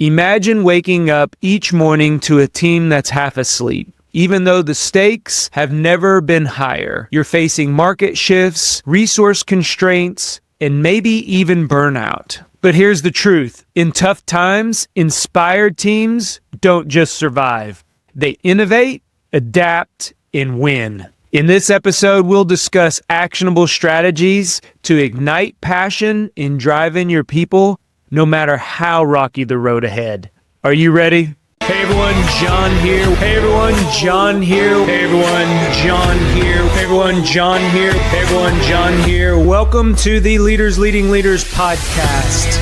Imagine waking up each morning to a team that's half asleep. Even though the stakes have never been higher, you're facing market shifts, resource constraints, and maybe even burnout. But here's the truth. In tough times, inspired teams don't just survive. They innovate, adapt, and win. In this episode, we'll discuss actionable strategies to ignite passion in driving your people, no matter how rocky the road ahead. Are you ready? Hey everyone, John here. Hey everyone, John here. Hey everyone, John here. Hey everyone, John here. Hey everyone, John here. Welcome to the Leaders Leading Leaders podcast.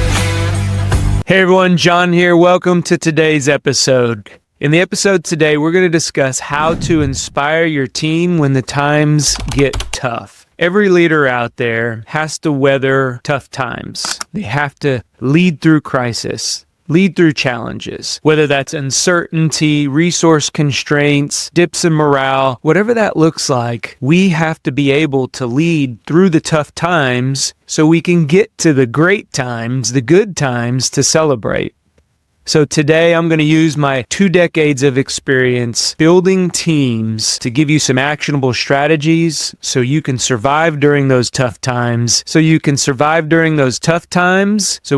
Hey everyone, John here. Welcome to today's episode. In the episode today, we're going to discuss how to inspire your team when the times get tough. Every leader out there has to weather tough times. They have to lead through crisis, lead through challenges, whether that's uncertainty, resource constraints, dips in morale, whatever that looks like. We have to be able to lead through the tough times so we can get to the great times, the good times to celebrate. So today I'm going to use my 2 decades of experience building teams to give you some actionable strategies so you can survive during those tough times. So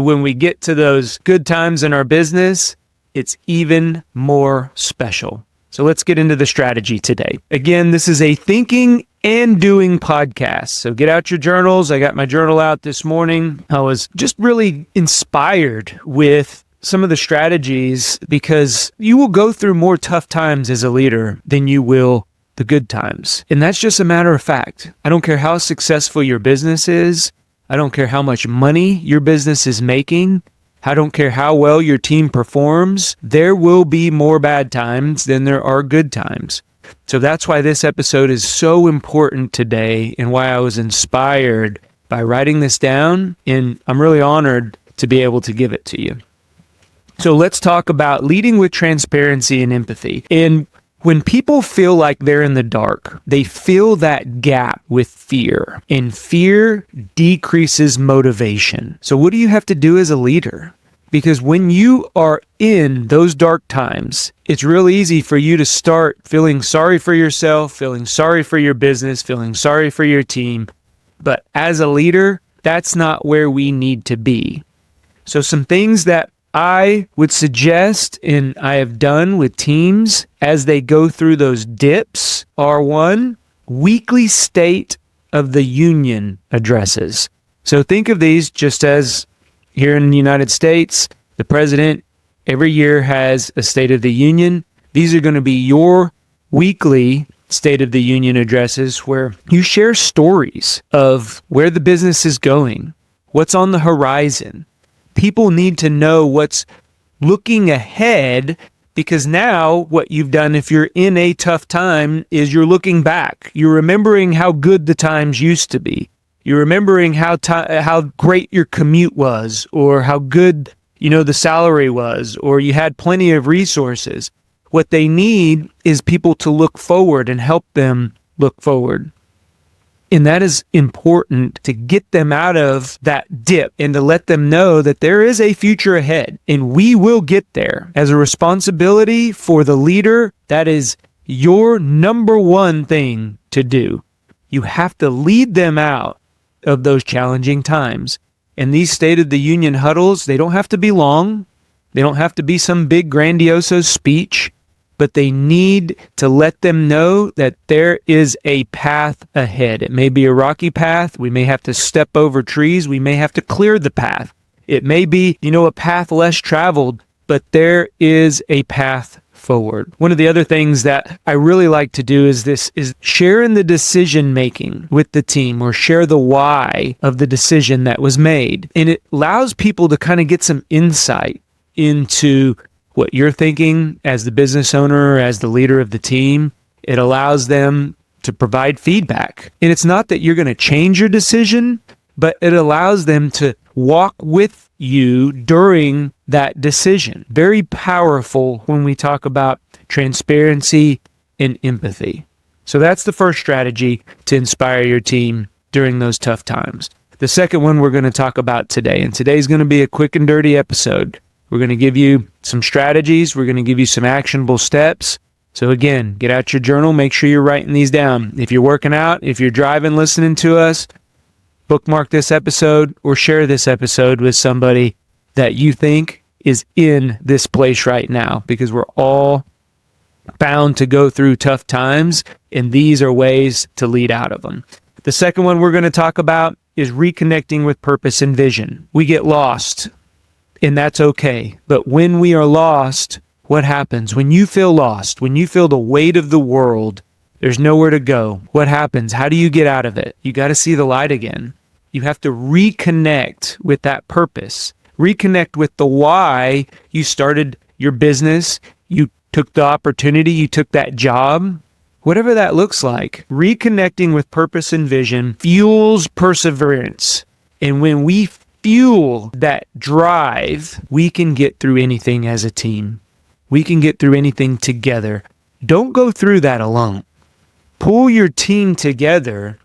when we get to those good times in our business, it's even more special. So let's get into the strategy today. Again, this is a thinking and doing podcast. So get out your journals. I got my journal out this morning. I was just really inspired with some of the strategies because you will go through more tough times as a leader than you will the good times. And that's just a matter of fact. I don't care how successful your business is. I don't care how much money your business is making. I don't care how well your team performs. There will be more bad times than there are good times. So that's why this episode is so important today and why I was inspired by writing this down. And I'm really honored to be able to give it to you. So let's talk about leading with transparency and empathy. And when people feel like they're in the dark, they fill that gap with fear, and fear decreases motivation. So what do you have to do as a leader? Because when you are in those dark times, it's real easy for you to start feeling sorry for yourself, feeling sorry for your business, feeling sorry for your team. But as a leader, that's not where we need to be. So some things that I would suggest, and I have done with teams as they go through those dips, are 1, weekly State of the Union addresses. So think of these just as here in the United States, the president every year has a State of the Union. These are going to be your weekly State of the Union addresses where you share stories of where the business is going, what's on the horizon. People need to know what's looking ahead, because now what you've done if you're in a tough time is you're looking back. You're remembering how good the times used to be. You're remembering how great your commute was, or how good, the salary was, or you had plenty of resources. What they need is people to look forward and help them look forward. And that is important to get them out of that dip and to let them know that there is a future ahead and we will get there. As a responsibility for the leader, that is your number one thing to do. You have to lead them out of those challenging times. And these State of the Union huddles, they don't have to be long. They don't have to be some big grandiose speech. But they need to let them know that there is a path ahead. It may be a rocky path. We may have to step over trees. We may have to clear the path. It may be, a path less traveled, but there is a path forward. One of the other things that I really like to do is share in the decision making with the team, or share the why of the decision that was made. And it allows people to kind of get some insight into what you're thinking as the business owner, as the leader of the team. It allows them to provide feedback. And it's not that you're going to change your decision, but it allows them to walk with you during that decision. Very powerful when we talk about transparency and empathy. So that's the first strategy to inspire your team during those tough times. The second one we're going to talk about today, and today's going to be a quick and dirty episode. We're going to give you some strategies. We're going to give you some actionable steps. So again, get out your journal. Make sure you're writing these down. If you're working out, if you're driving, listening to us, bookmark this episode or share this episode with somebody that you think is in this place right now, because we're all bound to go through tough times, and these are ways to lead out of them. The second one we're going to talk about is reconnecting with purpose and vision. We get lost, and that's okay. But when we are lost, what happens? When you feel lost, when you feel the weight of the world, there's nowhere to go. What happens? How do you get out of it? You got to see the light again. You have to reconnect with that purpose. Reconnect with the why you started your business, you took the opportunity, you took that job, whatever that looks like. Reconnecting with purpose and vision fuels perseverance. And when we fuel that drive, we can get through anything as a team. We can get through anything together. Don't go through that alone. Pull your team together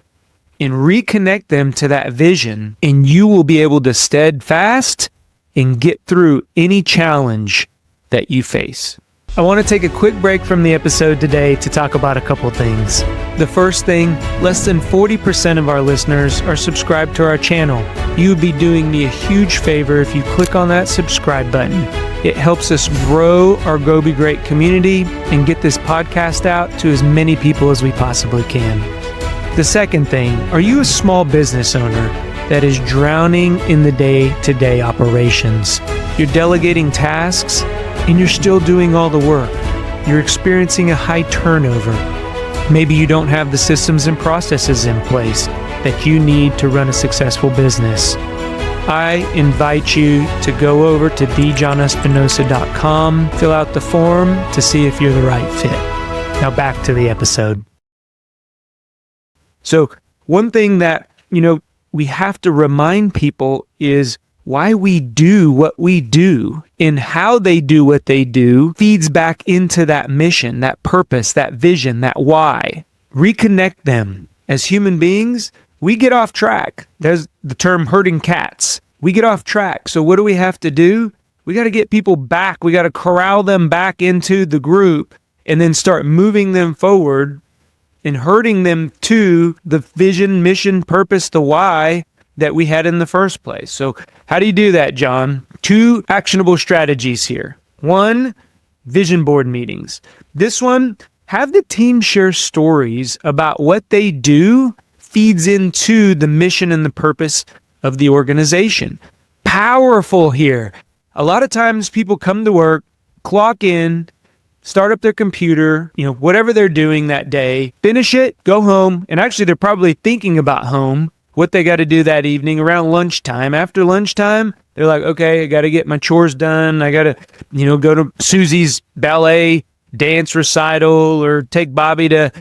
and reconnect them to that vision, and you will be able to steadfast and get through any challenge that you face. I want to take a quick break from the episode today to talk about a couple things. The first thing, less than 40% of our listeners are subscribed to our channel. You would be doing me a huge favor if you click on that subscribe button. It helps us grow our Go Be Great community and get this podcast out to as many people as we possibly can. The second thing, are you a small business owner that is drowning in the day-to-day operations? You're delegating tasks and you're still doing all the work. You're experiencing a high turnover. Maybe you don't have the systems and processes in place that you need to run a successful business. I invite you to go over to thejohnespinosa.com, fill out the form to see if you're the right fit. Now back to the episode. So one thing that, we have to remind people is why we do what we do, and how they do what they do feeds back into that mission, that purpose, that vision, that why. Reconnect them. As human beings, we get off track. There's the term herding cats. We get off track. So what do we have to do? We got to get people back. We got to corral them back into the group and then start moving them forward and herding them to the vision, mission, purpose, the why that we had in the first place. So how do you do that, John? 2 actionable strategies here. 1, vision board meetings. This one, have the team share stories about what they do feeds into the mission and the purpose of the organization. Powerful here. A lot of times people come to work, clock in, start up their computer, whatever they're doing that day, finish it, go home, and actually they're probably thinking about home, what they got to do that evening around lunchtime. After lunchtime, they're like, okay, I got to get my chores done. I got to, go to Susie's ballet dance recital or take Bobby to,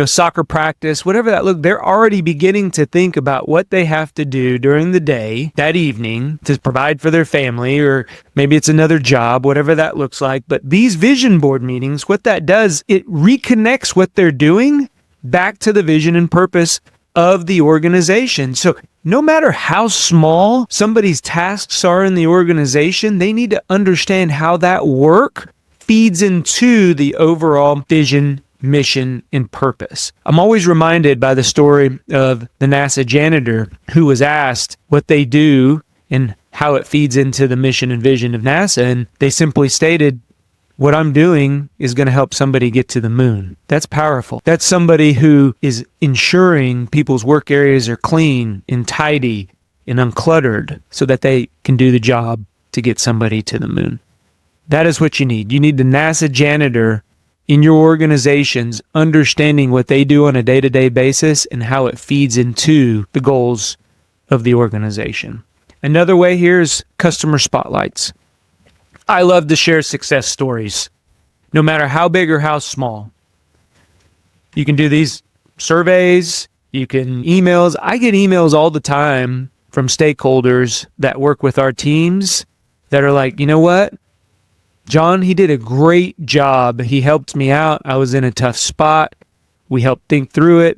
soccer practice, whatever that look. They're already beginning to think about what they have to do during the day, that evening, to provide for their family, or maybe it's another job, whatever that looks like. But these vision board meetings, what that does, it reconnects what they're doing back to the vision and purpose of the organization. So no matter how small somebody's tasks are in the organization, they need to understand how that work feeds into the overall vision, mission, and purpose. I'm always reminded by the story of the NASA janitor who was asked what they do and how it feeds into the mission and vision of NASA, and they simply stated, what I'm doing is going to help somebody get to the moon. That's powerful. That's somebody who is ensuring people's work areas are clean and tidy and uncluttered so that they can do the job to get somebody to the moon. That is what you need. You need the NASA janitor in your organizations understanding what they do on a day-to-day basis and how it feeds into the goals of the organization. Another way here is customer spotlights. I love to share success stories, no matter how big or how small. You can do these surveys, you can emails. I get emails all the time from stakeholders that work with our teams that are like, you know what? John, he did a great job. He helped me out. I was in a tough spot. We helped think through it.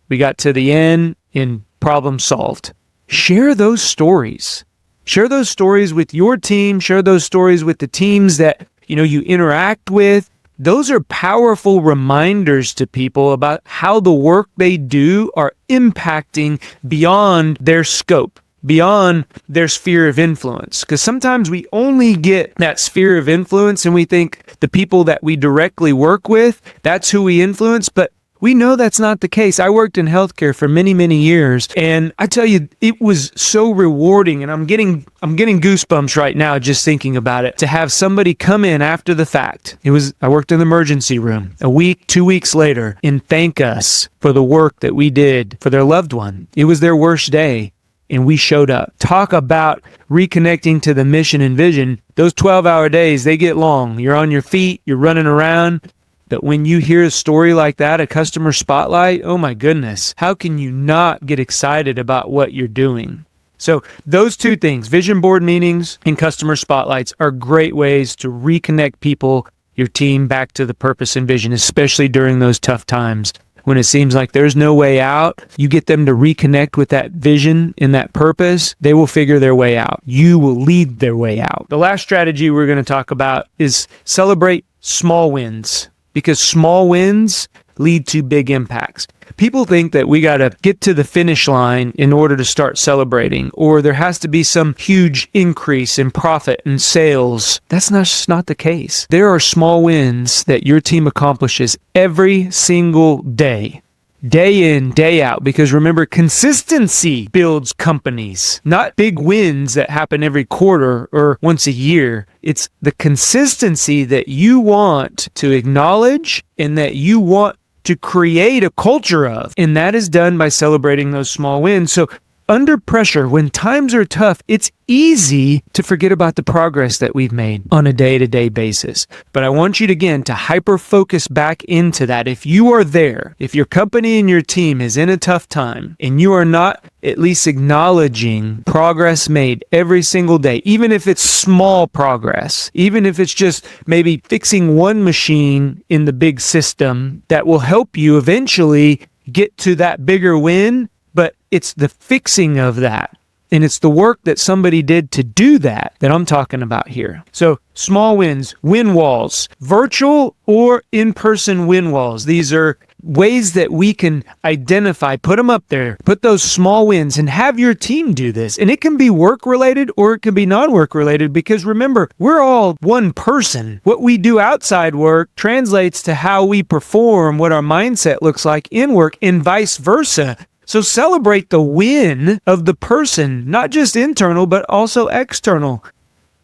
We got to the end and problem solved. Share those stories. Share those stories with your team. Share those stories with the teams that, you interact with. Those are powerful reminders to people about how the work they do are impacting beyond their scope, beyond their sphere of influence. Because sometimes we only get that sphere of influence and we think the people that we directly work with, that's who we influence. But we know that's not the case. I worked in healthcare for many, many years, and I tell you, it was so rewarding, and I'm getting goosebumps right now just thinking about it, to have somebody come in after the fact. I worked in the emergency room a week, 2 weeks later, and thank us for the work that we did for their loved one. It was their worst day, and we showed up. Talk about reconnecting to the mission and vision. Those 12-hour days, they get long. You're on your feet, you're running around. But when you hear a story like that, a customer spotlight, oh my goodness, how can you not get excited about what you're doing? So those two things, vision board meetings and customer spotlights, are great ways to reconnect people, your team, back to the purpose and vision, especially during those tough times. When it seems like there's no way out, you get them to reconnect with that vision and that purpose, they will figure their way out. You will lead their way out. The last strategy we're going to talk about is celebrate small wins. Because small wins lead to big impacts. People think that we got to get to the finish line in order to start celebrating, or there has to be some huge increase in profit and sales. That's just not the case. There are small wins that your team accomplishes every single day. Day in, day out, because remember, consistency builds companies, not big wins that happen every quarter or once a year. It's the consistency that you want to acknowledge and that you want to create a culture of. And that is done by celebrating those small wins. So under pressure, when times are tough, it's easy to forget about the progress that we've made on a day-to-day basis. But I want you to, again, to hyper-focus back into that. If you are there, if your company and your team is in a tough time, and you are not at least acknowledging progress made every single day, even if it's small progress, even if it's just maybe fixing one machine in the big system that will help you eventually get to that bigger win, but it's the fixing of that. And it's the work that somebody did to do that I'm talking about here. So small wins, win walls, virtual or in-person win walls. These are ways that we can identify, put them up there, put those small wins, and have your team do this. And it can be work-related or it can be non-work-related, because remember, we're all one person. What we do outside work translates to how we perform, what our mindset looks like in work, and vice versa. So celebrate the win of the person, not just internal, but also external.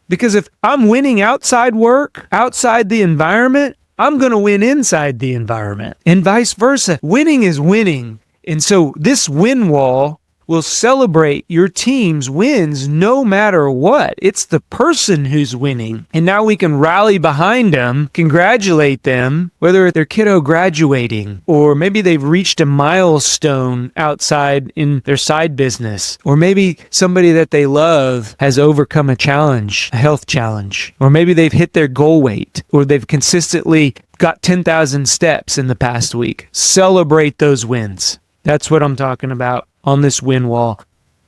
Because if I'm winning outside work, outside the environment, I'm going to win inside the environment, and vice versa. Winning is winning. And so this win wall will celebrate your team's wins no matter what. It's the person who's winning. And now we can rally behind them, congratulate them, whether their kiddo graduating, or maybe they've reached a milestone outside in their side business, or maybe somebody that they love has overcome a challenge, a health challenge, or maybe they've hit their goal weight, or they've consistently got 10,000 steps in the past week. Celebrate those wins. That's what I'm talking about on this win wall.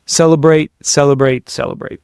Celebrate, celebrate, celebrate.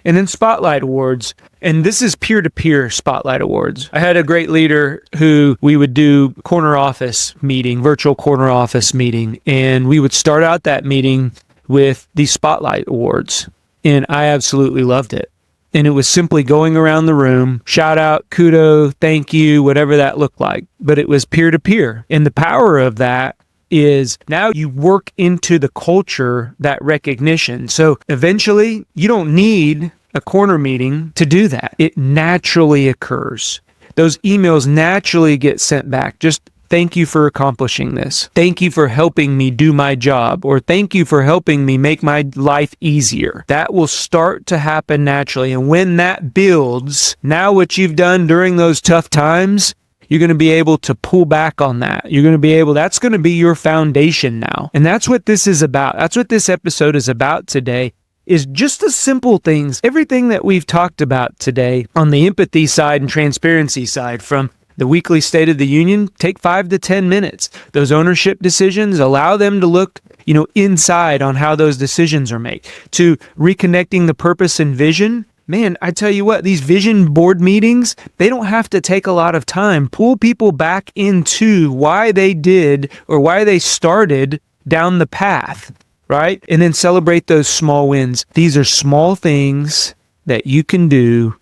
And then Spotlight Awards, and this is peer-to-peer Spotlight Awards. I had a great leader who we would do corner office meeting, virtual corner office meeting, and we would start out that meeting with the Spotlight Awards, and I absolutely loved it. And it was simply going around the room, shout out, kudo, thank you, whatever that looked like. But it was peer-to-peer, and the power of that is now you work into the culture that recognition. So eventually you don't need a corner meeting to do that. It naturally occurs. Those emails naturally get sent back. Just thank you for accomplishing this. Thank you for helping me do my job, or thank you for helping me make my life easier. That will start to happen naturally. And when that builds, now what you've done during those tough times, you're going to be able to pull back on that. That's going to be your foundation now. And that's what this is about. That's what this episode is about today, is just the simple things. Everything that we've talked about today on the empathy side and transparency side, from the weekly State of the Union, take 5 to 10 minutes. Those ownership decisions, allow them to look insight on how those decisions are made, to reconnecting the purpose and vision. Man, I tell you what, these vision board meetings, they don't have to take a lot of time. Pull people back into why they did or why they started down the path, right? And then celebrate those small wins. These are small things that you can do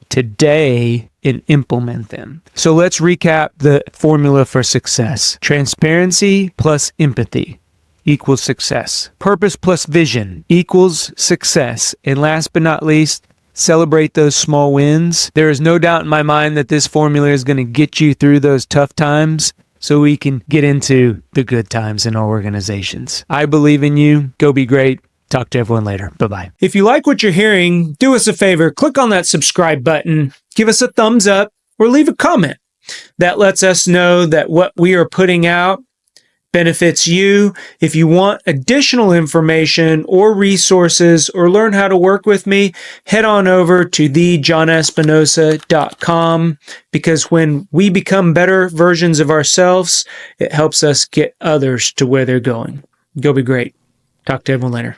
today and implement them. So let's recap the formula for success. Transparency plus empathy equals success. Purpose plus vision equals success. And last but not least, celebrate those small wins. There is no doubt in my mind that this formula is going to get you through those tough times so we can get into the good times in our organizations. I believe in you. Go be great. Talk to everyone later. Bye-bye. If you like what you're hearing, do us a favor. Click on that subscribe button, give us a thumbs up, or leave a comment. That lets us know that what we are putting out benefits you. If you want additional information or resources or learn how to work with me, head on over to thejohnespinosa.com, because when we become better versions of ourselves, it helps us get others to where they're going. Go be great. Talk to everyone later.